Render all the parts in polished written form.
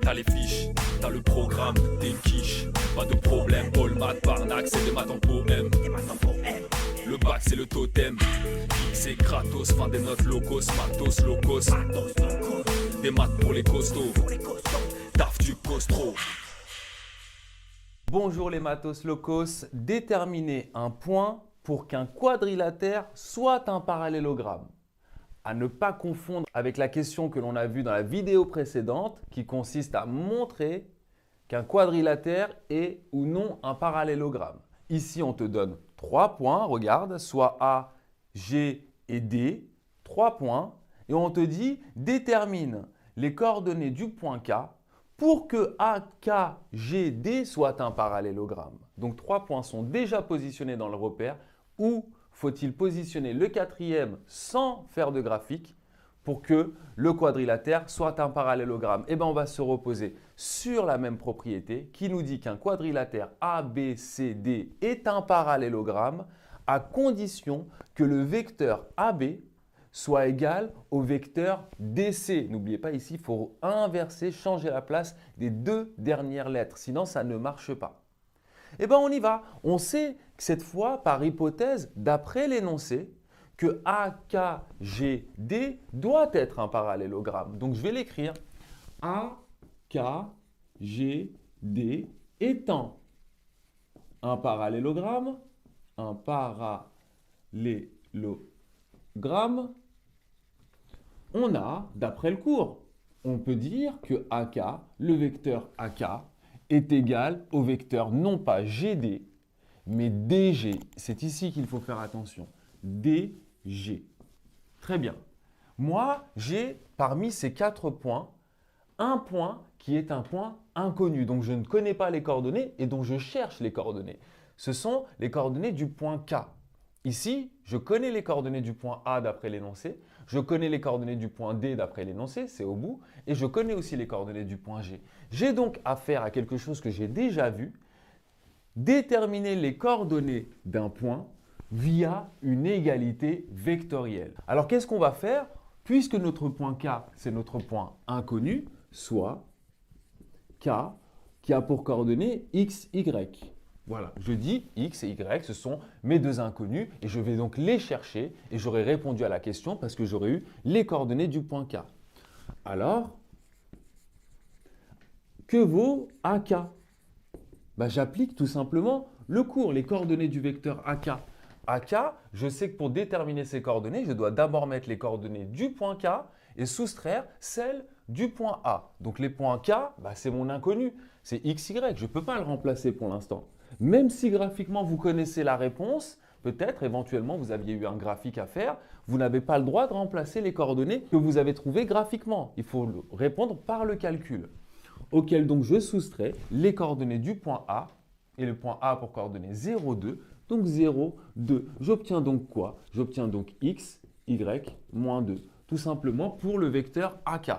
T'as les fiches, t'as le programme, t'es une quiche. Pas de problème, all math, Barnac, c'est des maths en poème. Le bac c'est le totem, X et Kratos, fin des notes locos, matos, locos. Des maths pour les costauds, taf du costro. Bonjour les matos locos, déterminer un point pour qu'un quadrilatère soit un parallélogramme. À ne pas confondre avec la question que l'on a vue dans la vidéo précédente qui consiste à montrer qu'un quadrilatère est ou non un parallélogramme. Ici, on te donne 3 points, regarde, soit A, G et D, 3 points, et on te dit détermine les coordonnées du point K pour que AKGD soit un parallélogramme. Donc 3 points sont déjà positionnés dans le repère. Où faut-il positionner le quatrième sans faire de graphique pour que le quadrilatère soit un parallélogramme? Eh bien, on va se reposer sur la même propriété qui nous dit qu'un quadrilatère ABCD est un parallélogramme à condition que le vecteur AB soit égal au vecteur DC. N'oubliez pas ici, il faut inverser, changer la place des 2 dernières lettres, sinon ça ne marche pas. Eh bien, on y va. On sait que cette fois, par hypothèse, d'après l'énoncé, que AKGD doit être un parallélogramme. Donc, je vais l'écrire. AKGD étant un parallélogramme, on a, d'après le cours, on peut dire que AK, le vecteur AK, est égal au vecteur non pas GD, mais DG. C'est ici qu'il faut faire attention. DG. Très bien. Moi, j'ai parmi ces 4 points, un point qui est un point inconnu, donc je ne connais pas les coordonnées et dont je cherche les coordonnées. Ce sont les coordonnées du point K. Ici, je connais les coordonnées du point A d'après l'énoncé, je connais les coordonnées du point D d'après l'énoncé, c'est au bout, et je connais aussi les coordonnées du point G. J'ai donc affaire à quelque chose que j'ai déjà vu, déterminer les coordonnées d'un point via une égalité vectorielle. Alors qu'est-ce qu'on va faire? Puisque notre point K, c'est notre point inconnu, soit K qui a pour coordonnées x, y. Voilà, je dis x et y, ce sont mes 2 inconnus et je vais donc les chercher et j'aurai répondu à la question parce que j'aurai eu les coordonnées du point K. Alors, que vaut AK? J'applique tout simplement le cours, les coordonnées du vecteur AK. AK, je sais que pour déterminer ces coordonnées, je dois d'abord mettre les coordonnées du point K et soustraire celles du point A. Donc les points K, c'est mon inconnu, c'est x, y, je ne peux pas le remplacer pour l'instant. Même si graphiquement vous connaissez la réponse, peut-être éventuellement vous aviez eu un graphique à faire, vous n'avez pas le droit de remplacer les coordonnées que vous avez trouvées graphiquement. Il faut répondre par le calcul, auquel donc je soustrais les coordonnées du point A et le point A pour coordonnées 0, 2, donc 0, 2. J'obtiens donc quoi? J'obtiens donc x, y, moins 2, tout simplement pour le vecteur AK.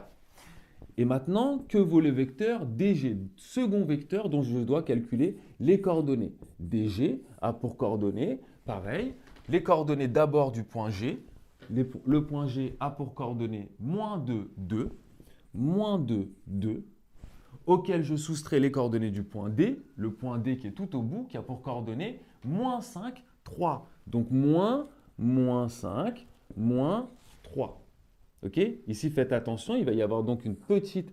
Et maintenant, que vaut le vecteur DG, second vecteur dont je dois calculer les coordonnées? DG a pour coordonnées, pareil, les coordonnées d'abord du point G. Le point G a pour coordonnées moins 2, 2, moins 2, 2, auquel je soustrais les coordonnées du point D, le point D qui est tout au bout, qui a pour coordonnées moins 5, 3. Donc moins 5, moins 3. Ok? Ici, faites attention, il va y avoir donc une petite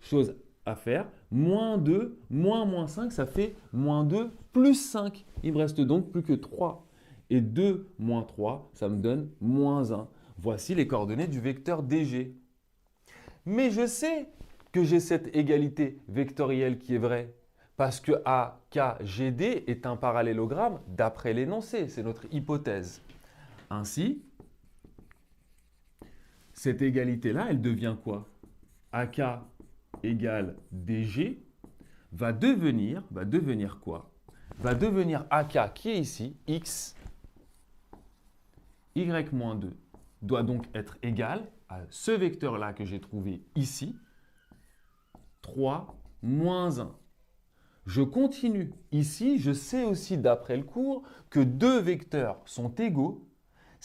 chose à faire. Moins 2, moins 5, ça fait moins 2 plus 5. Il me reste donc plus que 3. Et 2 moins 3, ça me donne moins 1. Voici les coordonnées du vecteur DG. Mais je sais que j'ai cette égalité vectorielle qui est vraie parce que AKGD est un parallélogramme d'après l'énoncé. C'est notre hypothèse. Ainsi, cette égalité-là, elle devient quoi? AK égale DG va devenir quoi? Va devenir AK qui est ici, x, y moins 2, doit donc être égal à ce vecteur-là que j'ai trouvé ici, 3 moins 1. Je continue. Ici, je sais aussi d'après le cours que 2 vecteurs sont égaux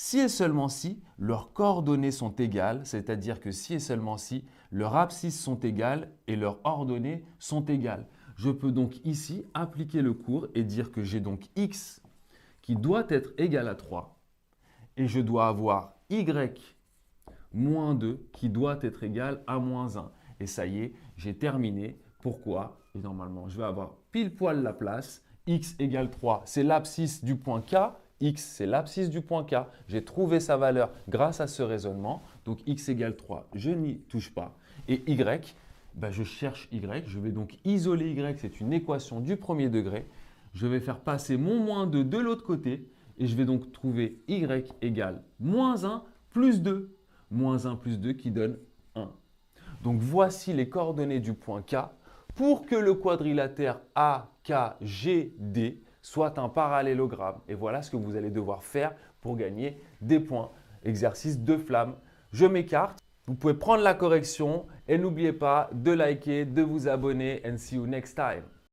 si et seulement si leurs coordonnées sont égales, c'est-à-dire que si et seulement si leurs abscisses sont égales et leurs ordonnées sont égales. Je peux donc ici appliquer le cours et dire que j'ai donc x qui doit être égal à 3 et je dois avoir y moins 2 qui doit être égal à moins 1. Et ça y est, j'ai terminé. Pourquoi? Et normalement, je vais avoir pile poil la place. X égale 3, c'est l'abscisse du point K. X, c'est l'abscisse du point K. J'ai trouvé sa valeur grâce à ce raisonnement. Donc, x égale 3, je n'y touche pas. Et y, je cherche y. Je vais donc isoler y, c'est une équation du premier degré. Je vais faire passer mon moins 2 de l'autre côté. Et je vais donc trouver y égale moins 1 plus 2. Moins 1 plus 2 qui donne 1. Donc, voici les coordonnées du point K pour que le quadrilatère AKGD soit un parallélogramme. Et voilà ce que vous allez devoir faire pour gagner des points. Exercice de flamme. Je m'écarte. Vous pouvez prendre la correction et n'oubliez pas de liker, de vous abonner and see you next time.